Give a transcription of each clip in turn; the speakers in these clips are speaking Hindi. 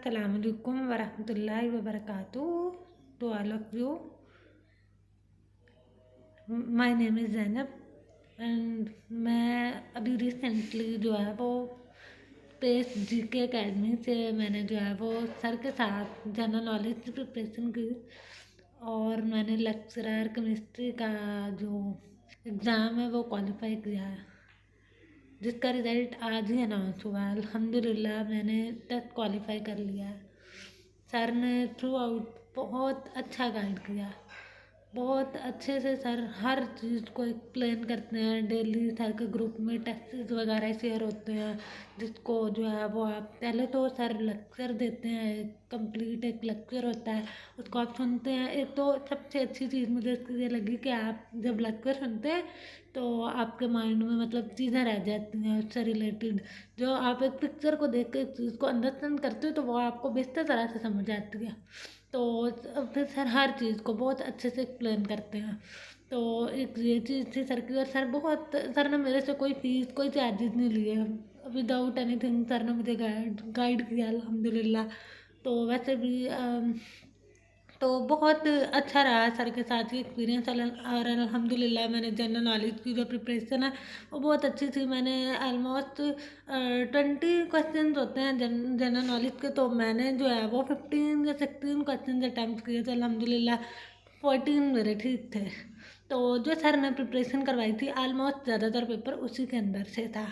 अस्सलामुअलैकुम वरहमतुल्लाहि वबरकातुहू to all of you. My name is Zainab and मैं अभी रिसेंटली जो है वो पेस जीके एकेडमी से मैंने जो है वो सर के साथ जनरल नॉलेज की प्रिपरेशन की और मैंने लेक्चरर केमिस्ट्री का जो एग्ज़ाम है वो क्वालिफाई किया है, जिसका रिज़ल्ट आज ही अनाउंस हुआ है। अल्हम्दुलिल्लाह मैंने टेस्ट क्वालिफाई कर लिया है। सर ने थ्रू आउट बहुत अच्छा गाइड किया, बहुत अच्छे से सर हर चीज़ को एक्सप्लेन करते हैं। डेली सर के ग्रुप में टेस्ट वगैरह शेयर होते हैं, जिसको जो है वो आप पहले तो सर लेक्चर देते हैं, कंप्लीट एक लेक्चर होता है, उसको आप सुनते हैं। एक तो सबसे अच्छी चीज़ मुझे इसकी ये लगी कि आप जब लेक्चर सुनते हैं तो आपके माइंड में मतलब चीज़ें रह जाती हैं उससे रिलेटेड। जो आप एक पिक्चर को देख के चीज़ को अंडरस्टैंड करते हो तो वो आपको बेहतर तरह से समझ आती है। तो फिर सर हर चीज़ को बहुत अच्छे से एक्सप्लेन करते हैं। तो एक ये चीज़ थी सर की, और सर ने मेरे से कोई फीस कोई चार्जेस नहीं लिए। विदाउट एनीथिंग सर ने मुझे गाइड किया अल्हम्दुलिल्लाह। तो वैसे भी तो बहुत अच्छा रहा सर के साथ ही एक्सपीरियंस। और अल्हम्दुलिल्लाह मैंने जनरल नॉलेज की जो प्रिपरेशन है वो बहुत अच्छी थी। मैंने ऑलमोस्ट 20 क्वेश्चन होते हैं जनरल नॉलेज के, तो मैंने जो है वो 15 या 16 क्वेश्चन अटैम्प्ट किए थे। अल्हम्दुलिल्लाह 14 मेरे ठीक थे। तो जो सर ने प्रिपरेशन करवाई थी ऑलमोस्ट ज़्यादातर पेपर उसी के अंदर से था।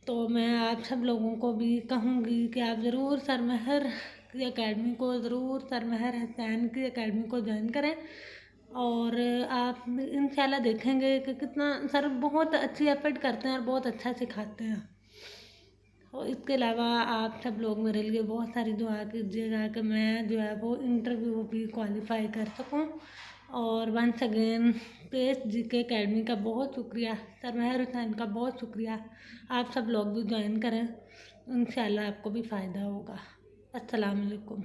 तो मैं आप सब लोगों को भी कहूँगी कि आप ज़रूर सर मेहर की एकेडमी को, ज़रूर सर मेहर हसैन की एकेडमी को ज्वाइन करें। और आप इंशाल्लाह देखेंगे कि कितना सर बहुत अच्छी एफर्ट करते हैं और बहुत अच्छा सिखाते हैं। और इसके अलावा आप सब लोग मेरे लिए बहुत सारी दुआ कीजिएगा कि मैं जो है वो इंटरव्यू भी क्वालिफाई कर सकूं। और once again Pace GK academy का बहुत शुक्रिया, सर मेहर हुसैन का बहुत शुक्रिया। आप सब लोग भी ज्वाइन करें, इंशाल्लाह आपको भी फ़ायदा होगा। अस्सलाम वालेकुम।